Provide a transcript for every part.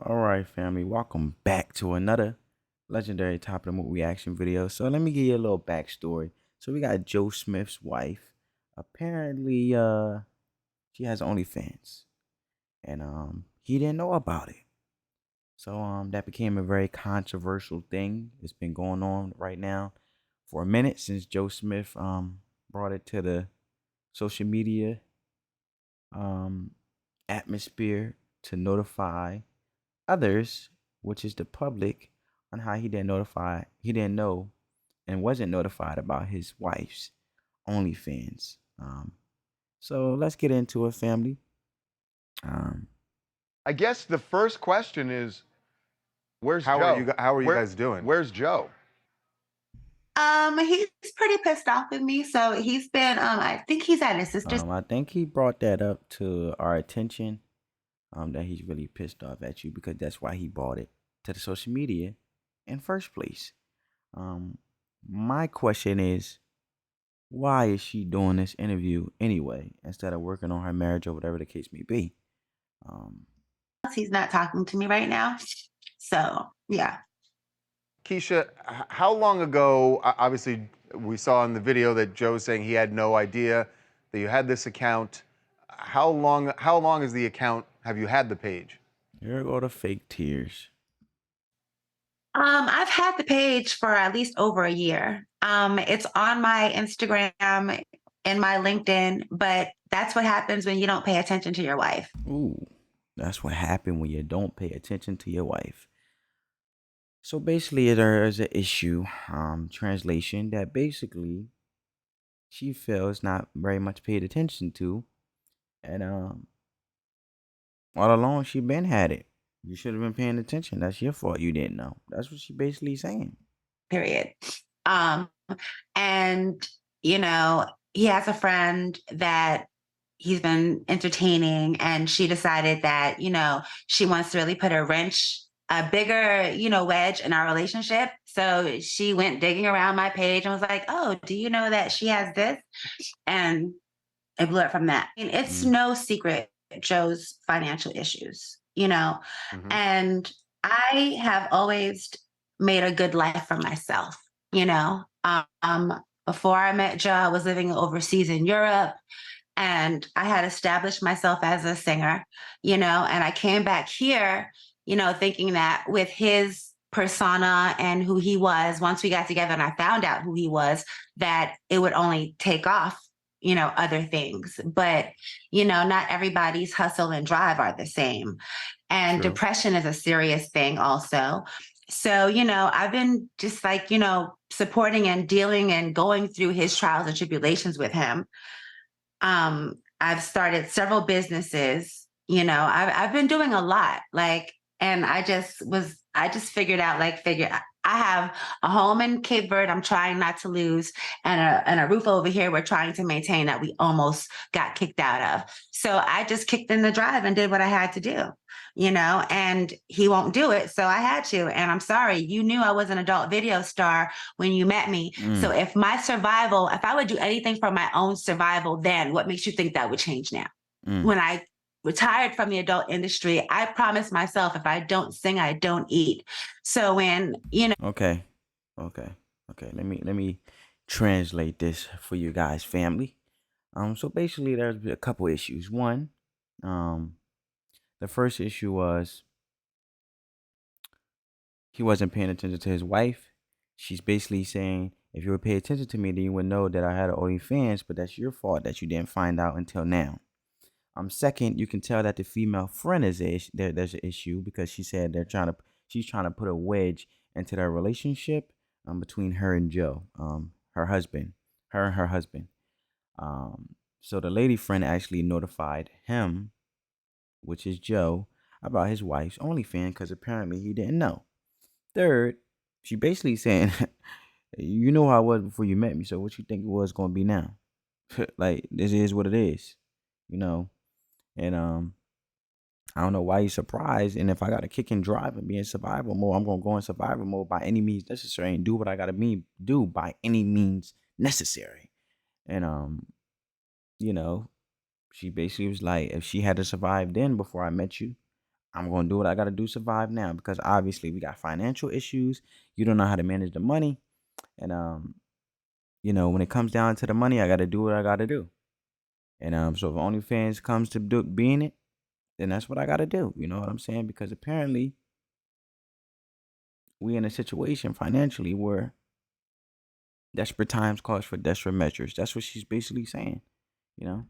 All right, family, welcome back to another legendary top of the movie reaction video. So let me give you a little backstory. So we got Joe Smith's wife. Apparently, she has OnlyFans, and he didn't know about it. So that became a very controversial thing. It's been going on right now for a minute since Joe Smith brought it to the social media um atmosphere to notify others, which is the public, on how he didn't know and wasn't notified about his wife's OnlyFans. So let's get into it, family. Um, I guess the first question is, where's How are Joe? you? How are you guys doing? Where's Joe? He's pretty pissed off with me. So he's been, I think he's at his sister's. I think he brought that up to our attention. That he's really pissed off at you because that's why he brought it to the social media in first place. Um, my question is, why is she doing this interview anyway instead of working on her marriage or whatever the case may be? He's not talking to me right now. So yeah. Keisha, how long ago? Obviously, we saw in the video that Joe's saying he had no idea that you had this account. How long? How long is the account? Have you had the page? Here go the fake tears. I've had the page for at least over a year. It's on my Instagram and my LinkedIn, but that's what happens when you don't pay attention to your wife. Ooh, that's what happened when you don't pay attention to your wife. So basically, there is an issue, translation that basically she feels not very much paid attention to, and all along she been had it. You should have been paying attention. That's your fault. You didn't know. That's what she basically saying. Period. Um, and he has a friend that he's been entertaining, and she decided that she wants to really put a bigger wedge in our relationship. So she went digging around my page and was like, oh, do you know that she has this? And it blew up from that. And it's no secret Joe's financial issues, and I have always made a good life for myself, you know. Before I met Joe, I was living overseas in Europe, and I had established myself as a singer, and I came back here, thinking that with his persona and who he was, once we got together and I found out who he was, that it would only take off, other things. But, not everybody's hustle and drive are the same. And True. depression is a serious thing also. So, I've been just like, supporting and dealing and going through his trials and tribulations with him. I've started several businesses, I've been doing a lot, like, and I just figured out, I have a home in Cape Verde I'm trying not to lose, and a roof over here we're trying to maintain that we almost got kicked out of. So I just kicked in the drive and did what I had to do, and he won't do it. So I had to, and I'm sorry, you knew I was an adult video star when you met me. So if I would do anything for my own survival, then what makes you think that would change now? When I retired from the adult industry, I promised myself if I don't sing, I don't eat. So when, Okay. Let me translate this for you guys, family. So basically, there's a couple issues. One, the first issue was he wasn't paying attention to his wife. She's basically saying, if you would pay attention to me, then you would know that I had OnlyFans, but that's your fault that you didn't find out until now. Second, you can tell that the female friend there's an issue because she said she's trying to put a wedge into their relationship between her and Joe, her husband, her and her husband. So the lady friend actually notified him, which is Joe, about his wife's OnlyFans because apparently he didn't know. Third, she basically saying, you know how I was before you met me, so what you think it was going to be now? Like, this is what it is, And I don't know why you're surprised. And if I got to kick and drive and be in survival mode, I'm gonna go in survival mode by any means necessary and do what I gotta do by any means necessary. And she basically was like, if she had to survive then before I met you, I'm gonna do what I gotta do to survive now, because obviously we got financial issues. You don't know how to manage the money, and when it comes down to the money, I gotta do what I gotta do. And so if OnlyFans comes to being it, then that's what I gotta do. You know what I'm saying? Because apparently we in a situation financially where desperate times calls for desperate measures. That's what she's basically saying. You know.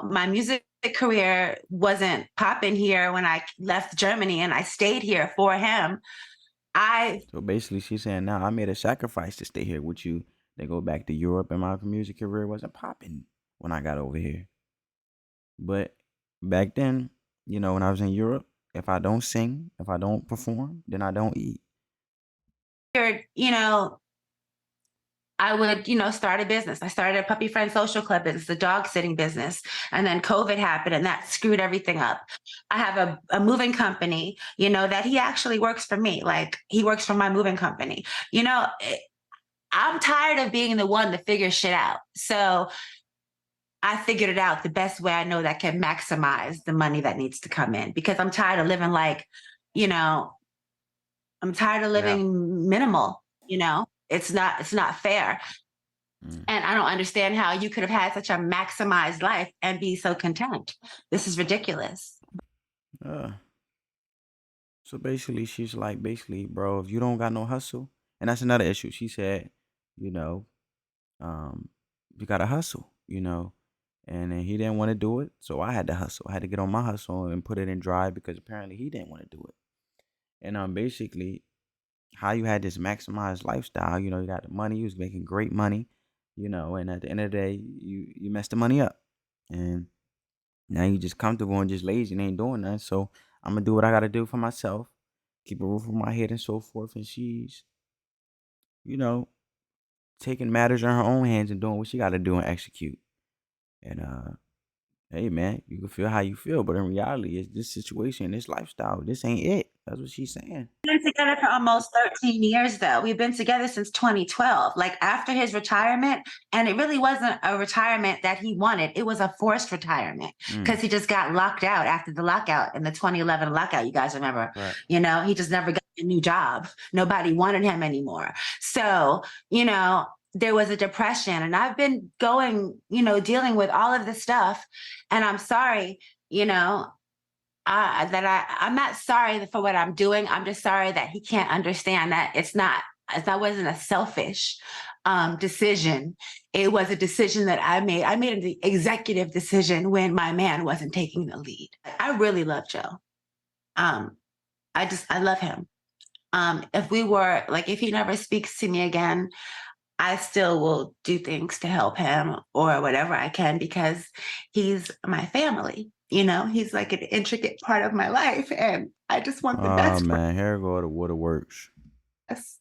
My music career wasn't popping here when I left Germany and I stayed here for him. I So basically, she's saying now I made a sacrifice to stay here with you. Then go back to Europe, and my music career wasn't popping when I got over here. But back then, when I was in Europe, if I don't sing, if I don't perform, then I don't eat. figured, I would, start a business. I started a puppy friend social club business, a dog sitting business. And then COVID happened and that screwed everything up. I have a moving company, that he actually works for me. Like he works for my moving company. I'm tired of being the one to figure shit out. So I figured it out the best way I know that can maximize the money that needs to come in, because I'm tired of living like, you know, I'm tired of Yeah. living minimal, it's not fair. Mm. And I don't understand how you could have had such a maximized life and be so content. This is ridiculous. Uh, so basically, she's like, bro, if you don't got no hustle, and that's another issue. She said, you know, um, you gotta hustle, and then he didn't want to do it, so I had to hustle. I had to get on my hustle and put it in drive, because apparently he didn't want to do it. And basically, how you had this maximized lifestyle, you got the money, you was making great money, and at the end of the day, you messed the money up, and now you just comfortable and just lazy and ain't doing nothing. So I'm gonna do what I gotta do for myself, keep a roof over my head and so forth. And she's, you know, taking matters in her own hands and doing what she gotta do and execute. And hey man, you can feel how you feel, but in reality, it's this situation, this lifestyle, this ain't it. That's what she's saying. We've been together for almost 13 years, though. We've been together since 2012, like after his retirement. And it really wasn't a retirement that he wanted. It was a forced retirement Mm, because he just got locked out after the lockout in the 2011 lockout. You guys remember? right. He just never got a new job. Nobody wanted him anymore. So, there was a depression. And I've been going, dealing with all of this stuff. And I'm sorry, I'm not sorry for what I'm doing. I'm just sorry that he can't understand that that wasn't a selfish decision. It was a decision that I made. I made an executive decision when my man wasn't taking the lead. I really love Joe. Um, I love him. If he never speaks to me again, I still will do things to help him or whatever I can, because he's my family. He's like an intricate part of my life, and I just want the Oh best for man, here go the waterworks. us.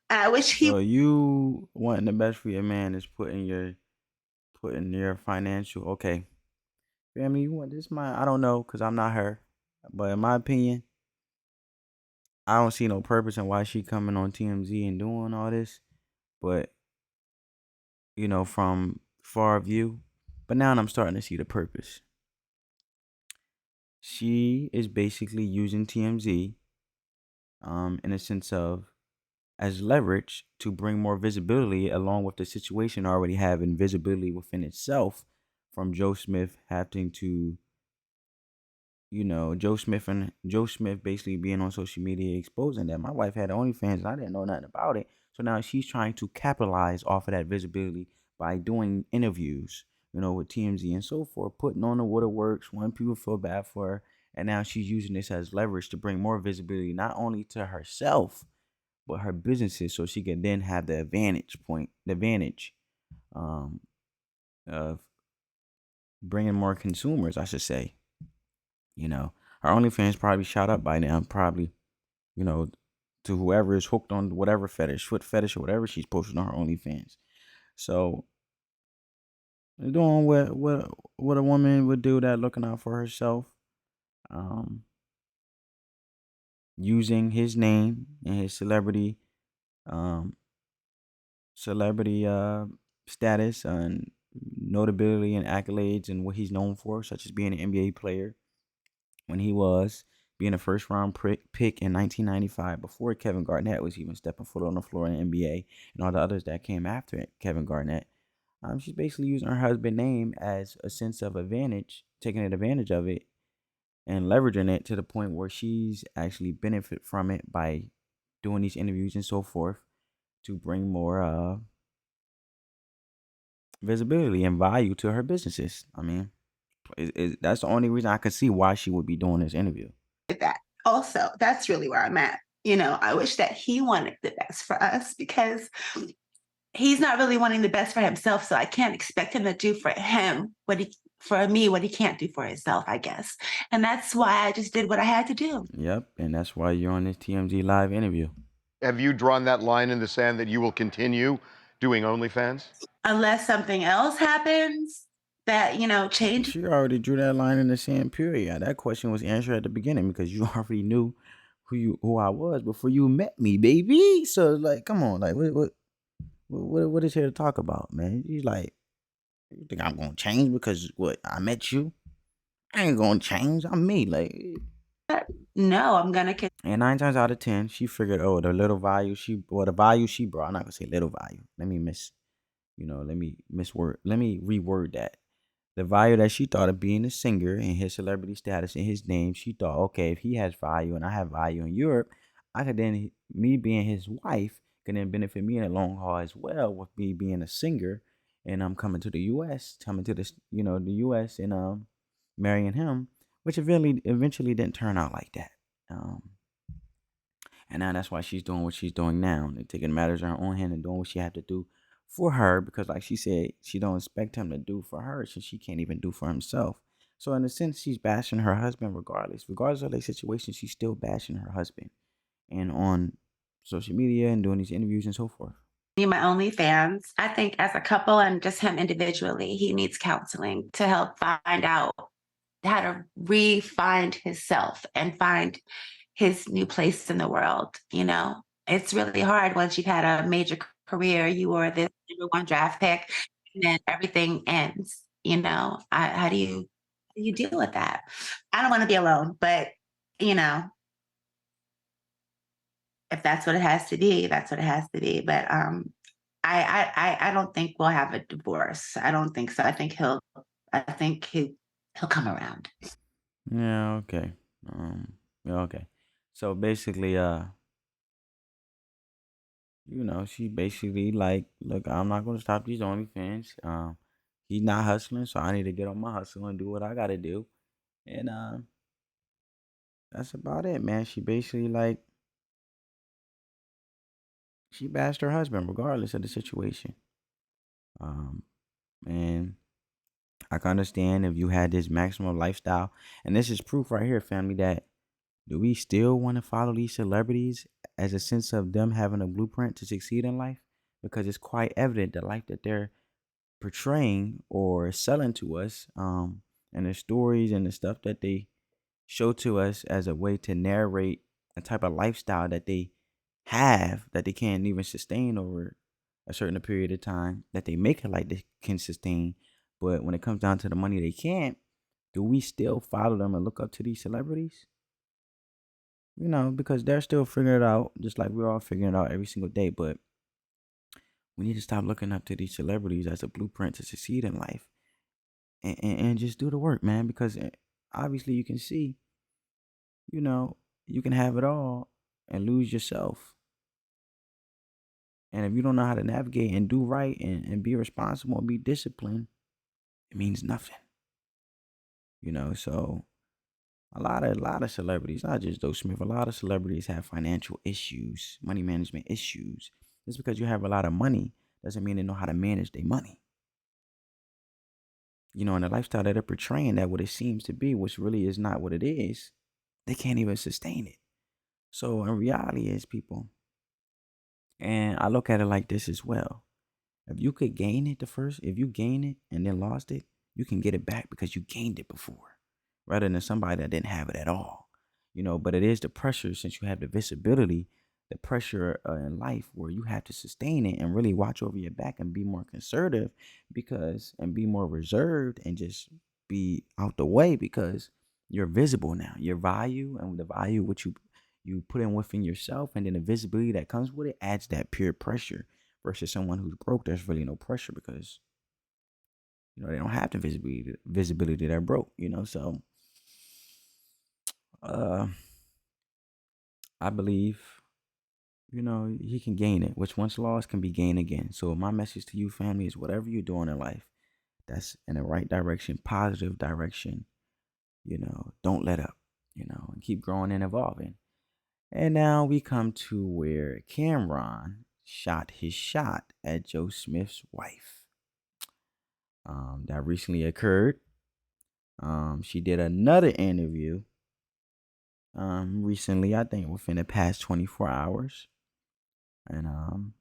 I wish he So you wanting the best for your man is putting your financial, okay. Family, you want this? I don't know, because I'm not her. But in my opinion, I don't see no purpose in why she coming on TMZ and doing all this. But, from far view. But now I'm starting to see the purpose. She is basically using TMZ in a sense of as leverage to bring more visibility, along with the situation already having visibility within itself, from Joe Smith having to, Joe Smith basically being on social media exposing that my wife had OnlyFans and I didn't know nothing about it. So now she's trying to capitalize off of that visibility by doing interviews, with TMZ and so forth, putting on the waterworks when people feel bad for her. And now she's using this as leverage to bring more visibility, not only to herself, but her businesses, so she can then have the advantage um, of bringing more consumers, I should say. Her OnlyFans probably shot up by now, probably, you know, to whoever is hooked on whatever fetish, foot fetish, or whatever she's posting on her OnlyFans. So, doing what a woman would do, that looking out for herself, um, using his name and his um, celebrity status and notability and accolades and what he's known for, such as being an NBA player when he was, being a first round pick in 1995 before Kevin Garnett was even stepping foot on the floor in the NBA and all the others that came after Kevin Garnett. She's basically using her husband's name as a sense of advantage, taking advantage of it and leveraging it to the point where she's actually benefit from it by doing these interviews and so forth to bring more visibility and value to her businesses. I mean, that's the only reason I could see why she would be doing this interview. That also, that's really where I'm at. I wish that he wanted the best for us because he's not really wanting the best for himself. So I can't expect him to do for him for me what he can't do for himself, I guess. And that's why I just did what I had to do. Yep, and that's why you're on this TMZ live interview. Have you drawn that line in the sand that you will continue doing OnlyFans? Unless something else happens that, changes. She already drew that line in the sand, period. That question was answered at the beginning because you already knew who I was before you met me, baby. So like, come on, like what is here to talk about, man? She's like, you think I'm gonna change because what I met you? I ain't gonna change. I'm me. Like, No, I'm gonna. and 9 times out of 10, she figured, oh, the value she brought. I'm not gonna say little value. Let me reword that. The value that she thought of being a singer and his celebrity status and his name, she thought, okay, if he has value and I have value in Europe, I could then, me being his wife, can then benefit me in the long haul as well with me being a singer, and I'm coming to the U.S., the U.S. and marrying him, which eventually didn't turn out like that. And now that's why she's doing what she's doing now, and taking matters in her own hand and doing what she had to do for her, because like she said, she don't expect him to do for her since she can't even do for himself. So in a sense, she's bashing her husband regardless of their situation. She's still bashing her husband, and on social media and doing these interviews and so forth. My OnlyFans. I think as a couple and just him individually, he needs counseling to help find out how to re-find himself and find his new place in the world. It's really hard once you've had a major career. You were this number one draft pick, and then everything ends. How do you deal with that? I don't want to be alone, but if that's what it has to be, that's what it has to be. But I don't think we'll have a divorce. I don't think so. I think he'll come around. Yeah. Okay. Yeah. Okay. So basically, she basically like, look, I'm not gonna stop these OnlyFans. He's not hustling, so I need to get on my hustle and do what I gotta do. And that's about it, man. She basically like she bashed her husband regardless of the situation. And I can understand if you had this maximum lifestyle, and this is proof right here, family, that do we still want to follow these celebrities as a sense of them having a blueprint to succeed in life? Because it's quite evident the life that they're portraying or selling to us, and the stories and the stuff that they show to us as a way to narrate a type of lifestyle that they have that they can't even sustain over a certain period of time, that they make it like they can sustain, but when it comes down to the money they can't. Do we still follow them and look up to these celebrities? Because they're still figuring it out, just like we're all figuring it out every single day. But we need to stop looking up to these celebrities as a blueprint to succeed in life, and just do the work, man. Because obviously you can see, you can have it all and lose yourself. And if you don't know how to navigate and do right and be responsible and be disciplined, it means nothing. So a lot of celebrities, not just Joe Smith, a lot of celebrities have financial issues, money management issues. Just because you have a lot of money doesn't mean they know how to manage their money. And the lifestyle that they're portraying, that what it seems to be, which really is not what it is, they can't even sustain it. So in reality is, people, and I look at it like this as well. If you could gain it if you gain it and then lost it, you can get it back because you gained it before, rather than somebody that didn't have it at all. But it is the pressure, since you have the visibility, the pressure in life where you have to sustain it and really watch over your back and be more conservative and be more reserved and just be out the way, because You're visible now. Your value and the value what you put in within yourself, and then the visibility that comes with it adds that peer pressure versus someone who's broke. There's really no pressure because they don't have the visibility they're broke. So uh, I believe he can gain it, which once lost can be gained again. So my message to you, family, is whatever you're doing in life, that's in the right direction, positive direction. Don't let up. And keep growing and evolving. And now we come to where Cameron shot his shot at Joe Smith's wife. That recently occurred. She did another interview recently, I think within the past 24 hours. And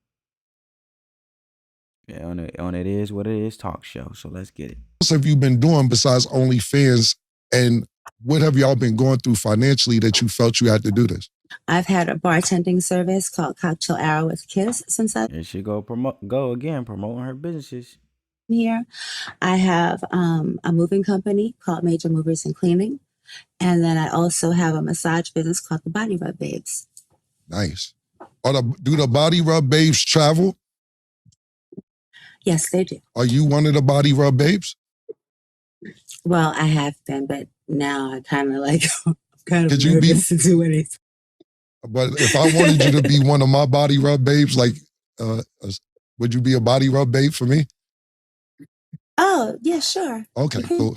yeah, on It Is What It Is talk show. So let's get it. What else have you been doing besides OnlyFans, and what have y'all been going through financially that you felt you had to do this? I've had a bartending service called Cocktail Hour with Kiss since I've There she go again promoting her businesses. been here. I have a moving company called Major Movers and Cleaning. And then I also have a massage business called the Body Rub Babes. Nice. Do the Body Rub Babes travel? Yes, they do. Are you one of the Body Rub Babes? Well, I have been, but now I kind of like, I'm kind of Could you be- nervous to do anything. But if I wanted you to be one of my Body Rub Babes, like, would you be a Body Rub Babe for me? Oh, yeah, sure. Okay, cool.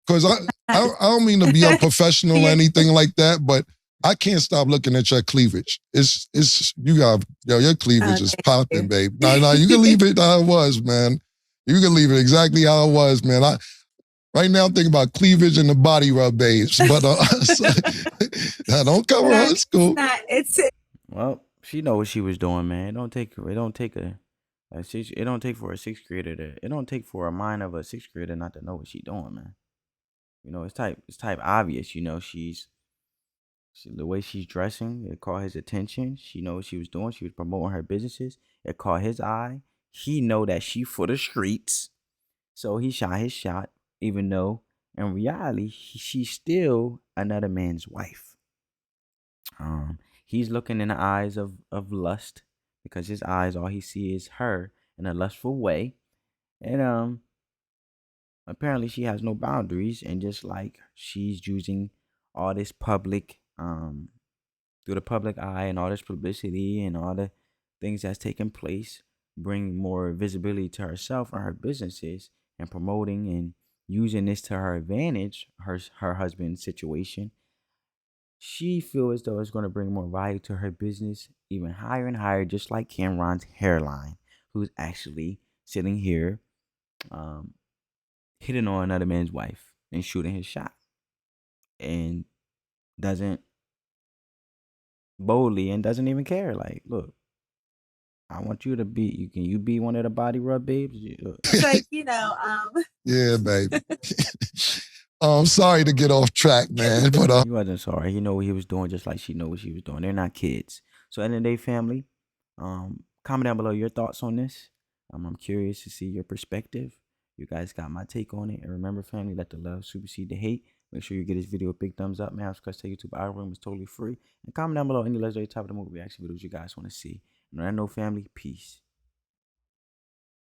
Because I don't mean to be a professional or anything like that, but I can't stop looking at your cleavage. It's your cleavage is popping, babe. No, you can leave it how it was, man. You can leave it exactly how it was, man. Right now I'm thinking about cleavage and the Body Rub Babes, but don't cover her. It's cool. Well, she know what she was doing, man. It don't take for a sixth grader it don't take for a mind of a sixth grader not to know what she doing, man. It's type obvious. She's the way she's dressing. It caught his attention. She know what she was doing. She was promoting her businesses. It caught his eye. He know that she for the streets, so he shot his shot. Even though in reality she's still another man's wife. He's looking in the eyes of lust, because his eyes, all he sees is her in a lustful way. And apparently she has no boundaries, and just like she's using all this public through the public eye and all this publicity and all the things that's taking place, bring more visibility to herself and her businesses, and promoting and using this to her advantage, her husband's situation. She feels as though it's going to bring more value to her business, even higher and higher, just like Cameron's hairline, who's actually sitting here hitting on another man's wife and shooting his shot, and doesn't boldly and doesn't even care. Like, look, I want you to be, can you be one of the Body Rub Babes? It's like, Yeah, baby. I'm sorry to get off track, man, but He wasn't sorry. He know what he was doing, just like she know what she was doing. They're not kids. So, end of the day, family, comment down below your thoughts on this. I'm curious to see your perspective. You guys got my take on it. And remember, family, let the love supersede the hate. Make sure you get this video a big thumbs up, man. Subscribe to YouTube algorithm is totally free. And comment down below any legendary type of the movie reaction videos you guys want to see. And I know, family, peace.